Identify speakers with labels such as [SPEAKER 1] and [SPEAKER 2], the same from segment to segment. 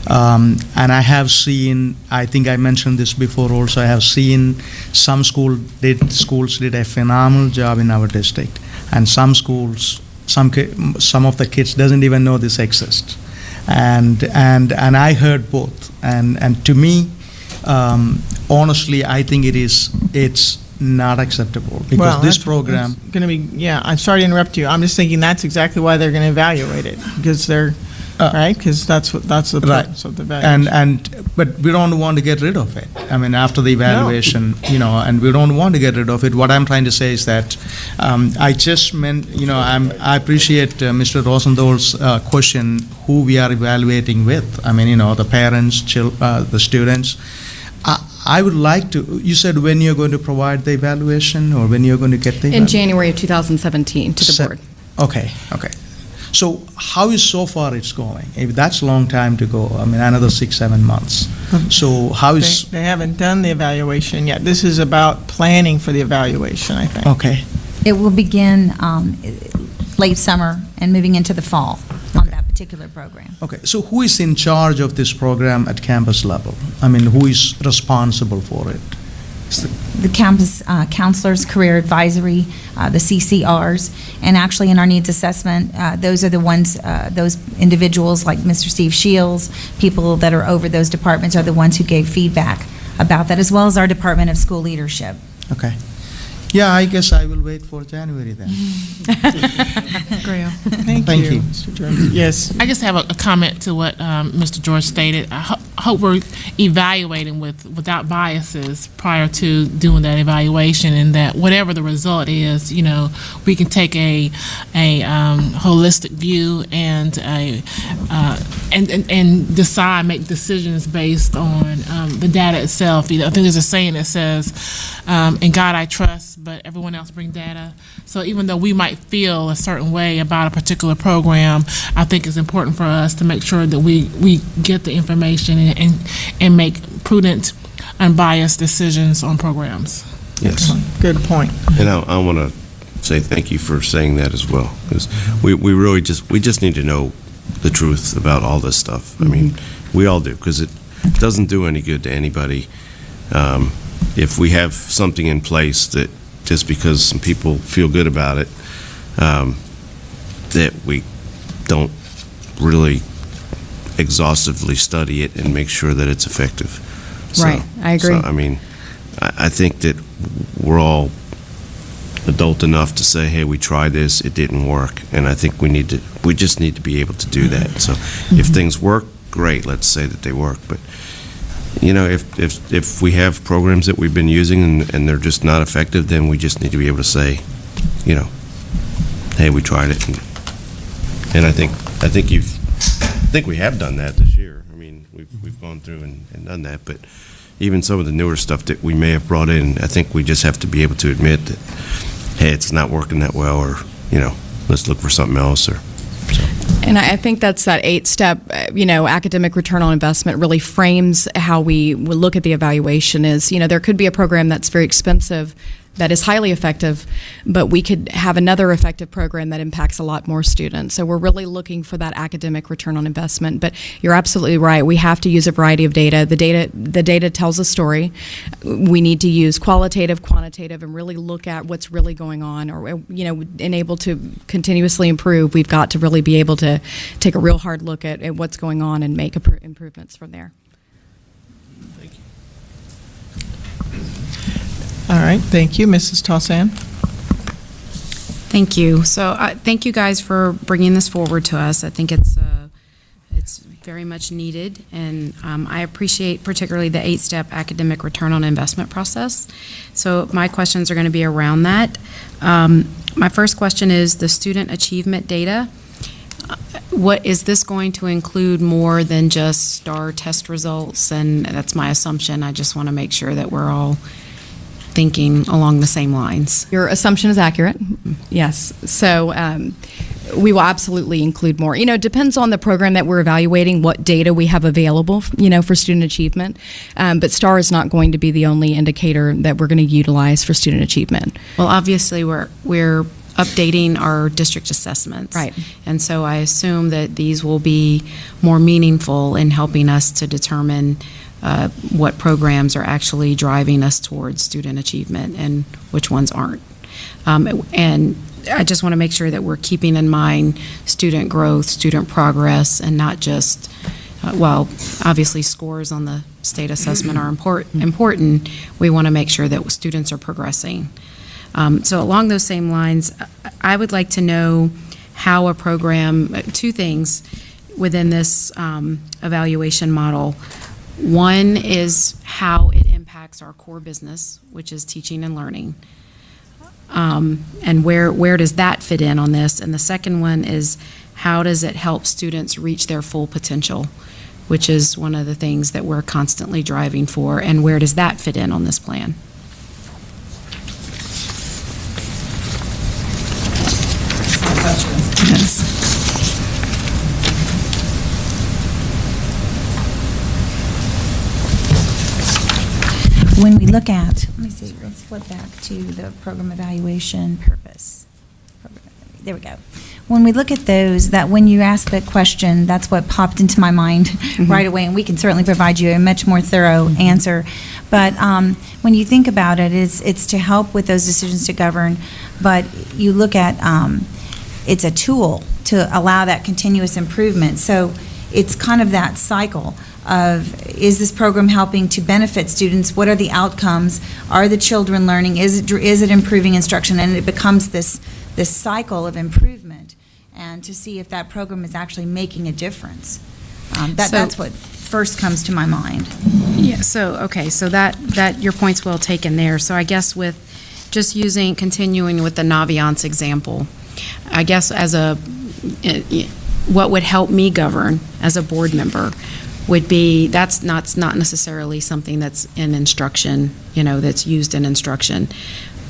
[SPEAKER 1] And I have seen, I think I mentioned this before also, I have seen some schools did a phenomenal job in our district, and some schools, some of the kids doesn't even know this exists. And I heard both. And to me, honestly, I think it's not acceptable, because this program
[SPEAKER 2] going to be, yeah, I'm sorry to interrupt you. I'm just thinking that's exactly why they're going to evaluate it, because they're, right? Because that's the purpose of the evaluation. But we don't want to get rid of it. I mean, after the evaluation, and we don't want to get rid of it. What I'm trying to say is that I just meant, I appreciate Mr. Rosenthal's question, who we are evaluating with. I mean, the parents, the students. I would like to, you said when you're going to provide the evaluation, or when you're going to get the evaluation?
[SPEAKER 3] In January of 2017 to the board.
[SPEAKER 1] Okay. So how is so far it's going? If that's a long time to go, I mean, another 6-7 months. So how is...
[SPEAKER 2] They haven't done the evaluation yet. This is about planning for the evaluation, I think.
[SPEAKER 1] Okay.
[SPEAKER 4] It will begin late summer and moving into the fall on that particular program.
[SPEAKER 1] Okay, so who is in charge of this program at campus level? I mean, who is responsible for it?
[SPEAKER 4] The campus counselors, career advisory, the CCRs, and actually in our needs assessment, those are the ones, those individuals like Mr. Steve Shields, people that are over those departments are the ones who gave feedback about that, as well as our Department of School Leadership.
[SPEAKER 1] Okay. Yeah, I guess I will wait for January then.
[SPEAKER 2] Thank you. Mr. George. Yes.
[SPEAKER 5] I just have a comment to what Mr. George stated. I hope we're evaluating without biases prior to doing that evaluation, and that whatever the result is, we can take a holistic view and decide, make decisions based on the data itself. I think there's a saying that says, "In God I trust, but everyone else bring data." So even though we might feel a certain way about a particular program, I think it's important for us to make sure that we get the information and make prudent, unbiased decisions on programs.
[SPEAKER 6] Yes.
[SPEAKER 2] Good point.
[SPEAKER 6] And I want to say thank you for saying that as well, because we really just need to know the truth about all this stuff. I mean, we all do, because it doesn't do any good to anybody if we have something in place that just because some people feel good about it, that we don't really exhaustively study it and make sure that it's effective.
[SPEAKER 3] Right, I agree.
[SPEAKER 6] So, I mean, I think that we're all adult enough to say, hey, we tried this, it didn't work, and I think we just need to be able to do that. So if things work, great, let's say that they work, but if we have programs that we've been using and they're just not effective, then we just need to be able to say, hey, we tried it, and I think we have done that this year. I mean, we've gone through and done that, but even some of the newer stuff that we may have brought in, I think we just have to be able to admit that, hey, it's not working that well, or let's look for something else, or.
[SPEAKER 3] And I think that's that 8-step, academic return on investment really frames how we look at the evaluation. Is, there could be a program that's very expensive that is highly effective, but we could have another effective program that impacts a lot more students. So we're really looking for that academic return on investment. But you're absolutely right. We have to use a variety of data. The data tells a story. We need to use qualitative, quantitative, and really look at what's really going on, or and able to continuously improve. We've got to really be able to take a real hard look at what's going on and make improvements from there.
[SPEAKER 2] All right, thank you. Mrs. Tausan?
[SPEAKER 7] Thank you. So thank you guys for bringing this forward to us. I think it's very much needed, and I appreciate particularly the 8-step academic return on investment process. So my questions are going to be around that. My first question is the student achievement data. What is this going to include more than just STAR test results? And that's my assumption. I just want to make sure that we're all thinking along the same lines.
[SPEAKER 3] Your assumption is accurate. Yes. So we will absolutely include more. It depends on the program that we're evaluating, what data we have available, for student achievement. But STAR is not going to be the only indicator that we're going to utilize for student achievement.
[SPEAKER 7] Well, obviously we're updating our district assessments.
[SPEAKER 3] Right.
[SPEAKER 7] And so I assume that these will be more meaningful in helping us to determine what programs are actually driving us towards student achievement and which ones aren't. And I just want to make sure that we're keeping in mind student growth, student progress, and not just, while obviously scores on the state assessment are important, we want to make sure that students are progressing. So along those same lines, I would like to know how a program, two things within this evaluation model. One is how it impacts our core business, which is teaching and learning. And where does that fit in on this? And the second one is how does it help students reach their full potential, which is one of the things that we're constantly driving for, and where does that fit in on this plan? Yes.
[SPEAKER 4] When we look at, let me see, let's flip back to the program evaluation purpose. There we go. When we look at those, that when you asked that question, that's what popped into my mind right away, and we can certainly provide you a much more thorough answer. But when you think about it, it's to help with those decisions to govern, but you look at, it's a tool to allow that continuous improvement. So it's kind of that cycle of, is this program helping to benefit students? What are the outcomes? Are the children learning? Is it improving instruction? And it becomes this cycle of improvement, and to see if that program is actually making a difference. That's what first comes to my mind.
[SPEAKER 7] Yeah, so that your point's well taken there. So I guess with just continuing with the Naviance example, I guess what would help me govern as a board member would be, that's not necessarily something that's in instruction, that's used in instruction.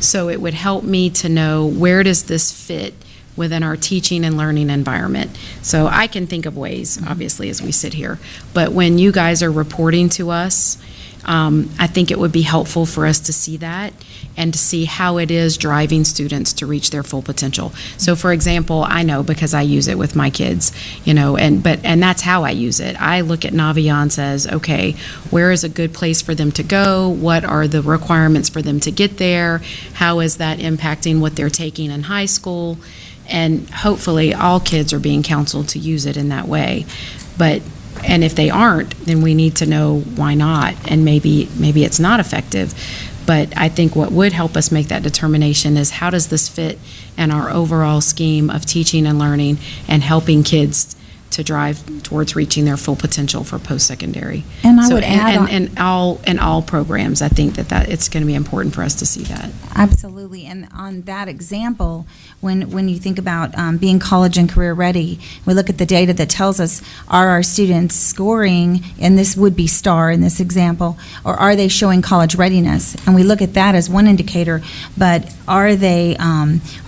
[SPEAKER 7] So it would help me to know, where does this fit within our teaching and learning environment? So I can think of ways, obviously, as we sit here, but when you guys are reporting to us, I think it would be helpful for us to see that and to see how it is driving students to reach their full potential. So for example, I know because I use it with my kids, and that's how I use it. I look at Naviance as, okay, where is a good place for them to go? What are the requirements for them to get there? How is that impacting what they're taking in high school? And hopefully all kids are being counseled to use it in that way. And if they aren't, then we need to know why not, and maybe it's not effective. But I think what would help us make that determination is, how does this fit in our overall scheme of teaching and learning and helping kids to drive towards reaching their full potential for post-secondary.
[SPEAKER 4] And I would add
[SPEAKER 7] in all programs, I think that it's going to be important for us to see that.
[SPEAKER 4] Absolutely. And on that example, when you think about being college and career ready, we look at the data that tells us, are our students scoring, and this would be STAR in this example, or are they showing college readiness? And we look at that as one indicator, but are they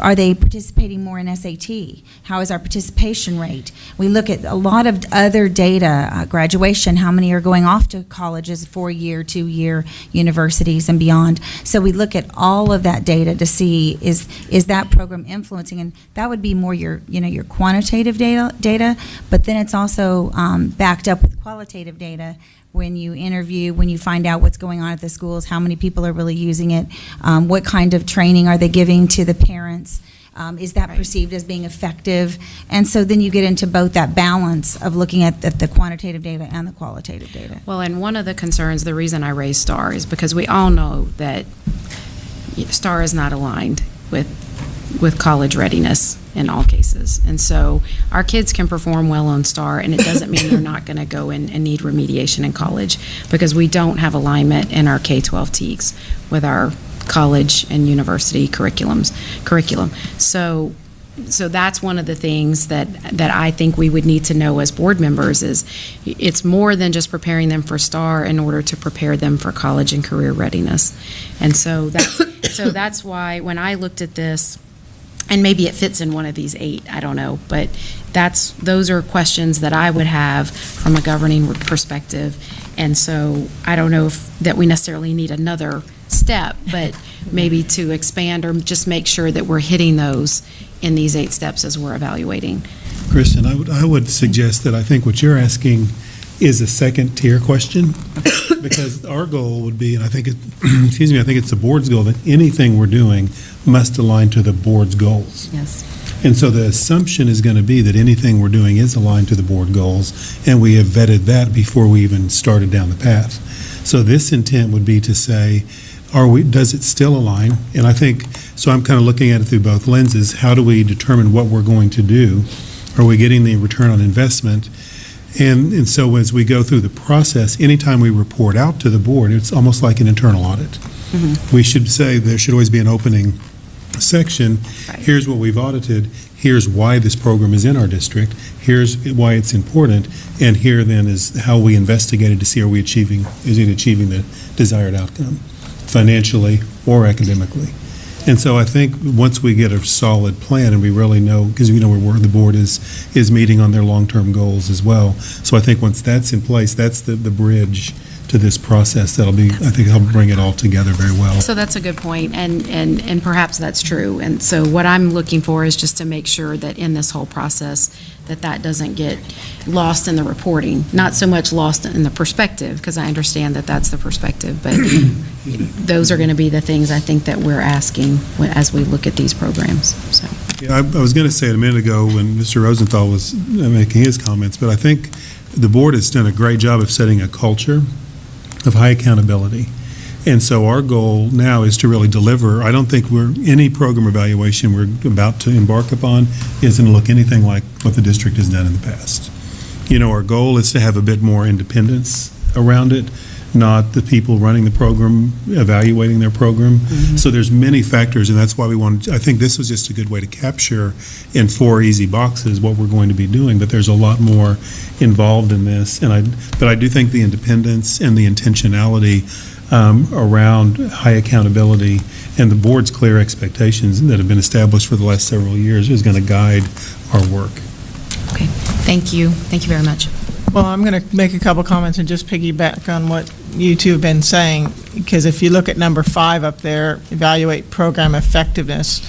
[SPEAKER 4] participating more in SAT? How is our participation rate? We look at a lot of other data, graduation, how many are going off to colleges, 4-year, 2-year universities and beyond. So we look at all of that data to see, is that program influencing, and that would be more your quantitative data, but then it's also backed up with qualitative data. When you interview, when you find out what's going on at the schools, how many people are really using it, what kind of training are they giving to the parents, is that perceived as being effective? And so then you get into both that balance of looking at the quantitative data and the qualitative data.
[SPEAKER 7] Well, and one of the concerns, the reason I raised STAR is because we all know that STAR is not aligned with college readiness in all cases. And so our kids can perform well on STAR, and it doesn't mean they're not going to go in and need remediation in college, because we don't have alignment in our K-12 TEKS with our college and university curriculum. So that's one of the things that I think we would need to know as board members, is it's more than just preparing them for STAR in order to prepare them for college and career readiness. And so that's why when I looked at this, and maybe it fits in one of these 8, I don't know, but those are questions that I would have from a governing perspective. And so I don't know that we necessarily need another step, but maybe to expand or just make sure that we're hitting those in these 8 steps as we're evaluating.
[SPEAKER 8] Kristen, I would suggest that I think what you're asking is a second-tier question, because our goal would be, and I think excuse me, I think it's the board's goal, that anything we're doing must align to the board's goals.
[SPEAKER 7] Yes.
[SPEAKER 8] And so the assumption is going to be that anything we're doing is aligned to the board goals, and we have vetted that before we even started down the path. So this intent would be to say, does it still align? And I think, so I'm kind of looking at it through both lenses. How do we determine what we're going to do? Are we getting the return on investment? And so as we go through the process, anytime we report out to the board, it's almost like an internal audit. We should say there should always be an opening section.
[SPEAKER 7] Right.
[SPEAKER 8] Here's what we've audited. Here's why this program is in our district. Here's why it's important. And here then is how we investigated to see is it achieving the desired outcome, financially or academically. And so I think once we get a solid plan and we really know, because we know where the board is meeting on their long-term goals as well. So I think once that's in place, that's the bridge to this process that'll be, I think, help bring it all together very well.
[SPEAKER 7] So that's a good point, and perhaps that's true. And so what I'm looking for is just to make sure that in this whole process, that doesn't get lost in the reporting, not so much lost in the perspective, because I understand that that's the perspective, but those are going to be the things I think that we're asking as we look at these programs, so.
[SPEAKER 8] Yeah, I was going to say it a minute ago when Mr. Rosenthal was making his comments, but I think the board has done a great job of setting a culture of high accountability. And so our goal now is to really deliver. I don't think any program evaluation we're about to embark upon is going to look anything like what the district has done in the past. Our goal is to have a bit more independence around it, not the people running the program, evaluating their program. So there's many factors, and that's why I think this was just a good way to capture in 4 easy boxes what we're going to be doing, but there's a lot more involved in this. But I do think the independence and the intentionality around high accountability and the board's clear expectations that have been established for the last several years is going to guide our work.
[SPEAKER 7] Okay, thank you. Thank you very much.
[SPEAKER 2] Well, I'm going to make a couple comments and just piggyback on what you two have been saying, because if you look at number 5 up there, evaluate program effectiveness,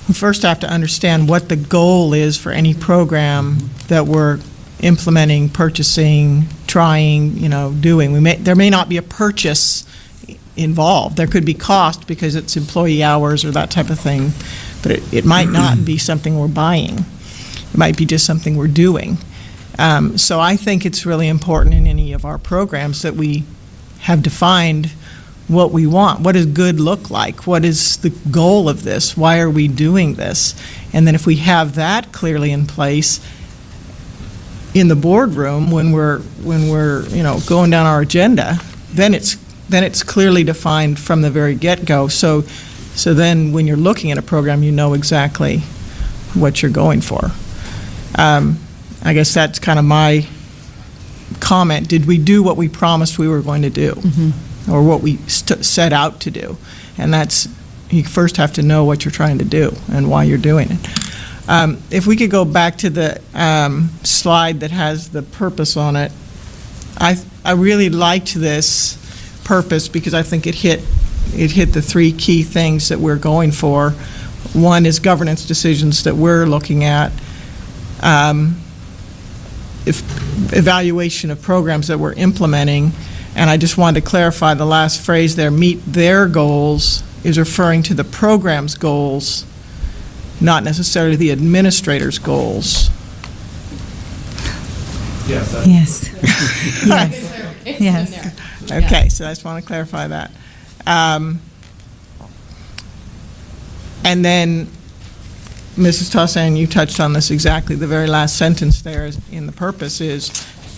[SPEAKER 2] we first have to understand what the goal is for any program that we're implementing, purchasing, trying, doing. There may not be a purchase involved. There could be cost because it's employee hours or that type of thing, but it might not be something we're buying. It might be just something we're doing. So I think it's really important in any of our programs that we have defined what we want. What does good look like? What is the goal of this? Why are we doing this? And then if we have that clearly in place in the boardroom when we're going down our agenda, then it's clearly defined from the very get-go. So then when you're looking at a program, you know exactly what you're going for. I guess that's kind of my comment. Did we do what we promised we were going to do, or what we set out to do? And that's, you first have to know what you're trying to do and why you're doing it. If we could go back to the slide that has the purpose on it, I really liked this purpose because I think it hit the 3 key things that we're going for. One is governance decisions that we're looking at. Evaluation of programs that we're implementing, and I just wanted to clarify the last phrase there, meet their goals, is referring to the program's goals, not necessarily the administrator's goals.
[SPEAKER 4] Yes. Yes. Yes.
[SPEAKER 2] Okay, so I just want to clarify that. And then, Mrs. Tossan, you touched on this exactly. The very last sentence there in the purpose is,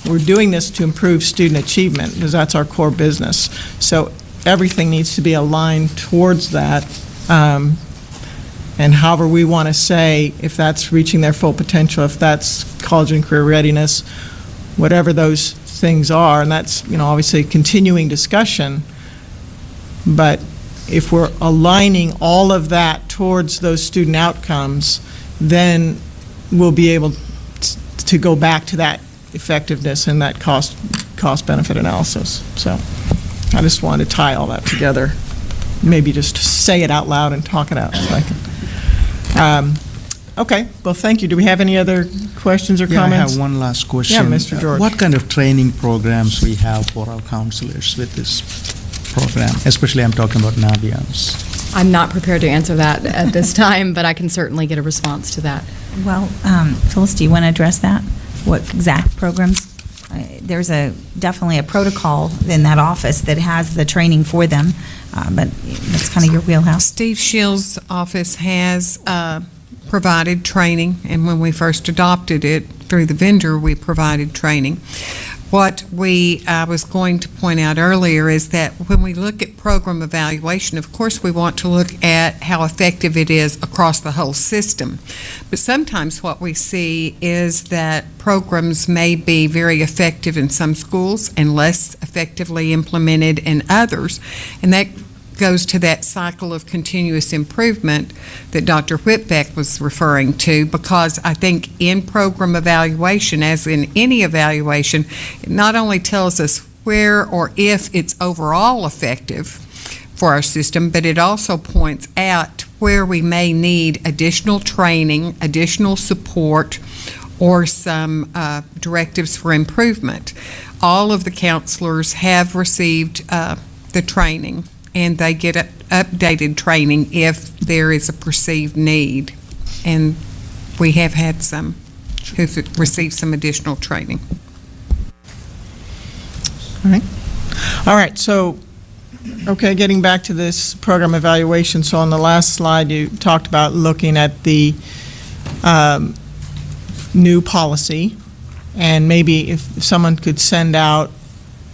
[SPEAKER 2] we're doing this to improve student achievement, because that's our core business. So everything needs to be aligned towards that. And however we want to say, if that's reaching their full potential, if that's college and career readiness, whatever those things are, and that's, obviously a continuing discussion, but if we're aligning all of that towards those student outcomes, then we'll be able to go back to that effectiveness and that cost-benefit analysis. So I just wanted to tie all that together. maybe just say it out loud and talk it out. So I can, okay, well, thank you. Do we have any other questions or
[SPEAKER 1] Yeah, I
[SPEAKER 2] comments?
[SPEAKER 1] have one last question.
[SPEAKER 2] Yeah, Mr. George.
[SPEAKER 1] What kind of training programs we have for our counselors with this program? Especially I'm talking about Naviance.
[SPEAKER 3] I'm not prepared to answer that at this time, but I can certainly get a response to that.
[SPEAKER 4] Well, Phyllis, do you want to address that? What exact programs? There's definitely a protocol in that office that has the training for them, but that's kind of your wheelhouse.
[SPEAKER 9] Steve Shields' office has provided training, and when we first adopted it through the vendor, we provided training. What I was going to point out earlier is that when we look at program evaluation, of course, we want to look at how effective it is across the whole system. But sometimes what we see is that programs may be very effective in some schools and less effectively implemented in others. And that goes to that cycle of continuous improvement that Dr. Whitbeck was referring to, because I think in program evaluation, as in any evaluation, it not only tells us where or if it's overall effective for our system, but it also points out where we may need additional training, additional support, or some directives for improvement. All of the counselors have received the training, and they get updated training if there is a perceived need. And we have had some who've received some additional training.
[SPEAKER 2] All right, so, okay, getting back to this program evaluation, so on the last slide, you talked about looking at the new policy, and maybe if someone could send out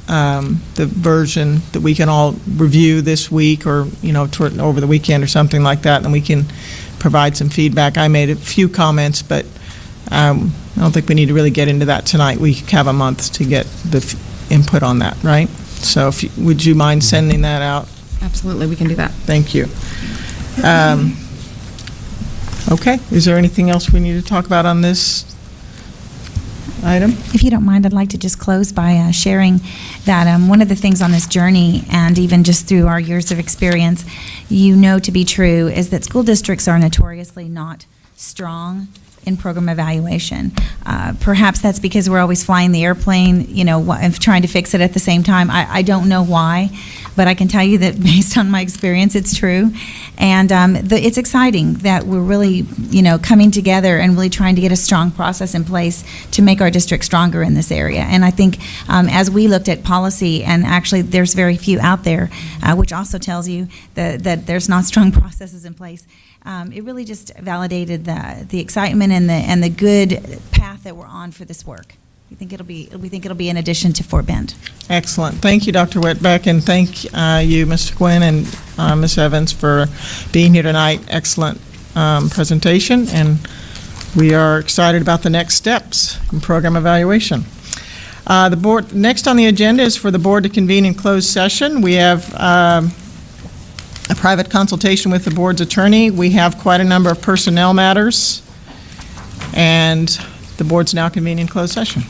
[SPEAKER 2] the version that we can all review this week, or, over the weekend or something like that, and we can provide some feedback. I made a few comments, but I don't think we need to really get into that tonight. We have a month to get the input on that, right? So would you mind sending that out?
[SPEAKER 3] Absolutely, we can do that.
[SPEAKER 2] Thank you. Okay, is there anything else we need to talk about on this item?
[SPEAKER 4] If you don't mind, I'd like to just close by sharing that one of the things on this journey, and even just through our years of experience, to be true, is that school districts are notoriously not strong in program evaluation. Perhaps that's because we're always flying the airplane, and trying to fix it at the same time. I don't know why, but I can tell you that based on my experience, it's true. And it's exciting that we're really, coming together and really trying to get a strong process in place to make our district stronger in this area. And I think as we looked at policy, and actually there's very few out there, which also tells you that there's not strong processes in place. It really just validated the excitement and the good path that we're on for this work. We think it'll be an addition to Fort Bend.
[SPEAKER 2] Excellent. Thank you, Dr. Whitbeck, and thank you, Mr. Quinn and Ms. Evans, for being here tonight. Excellent presentation, and we are excited about the next steps in program evaluation. The board next on the agenda is for the board to convene in closed session. We have a private consultation with the board's attorney. We have quite a number of personnel matters, and the board's now convening in closed session.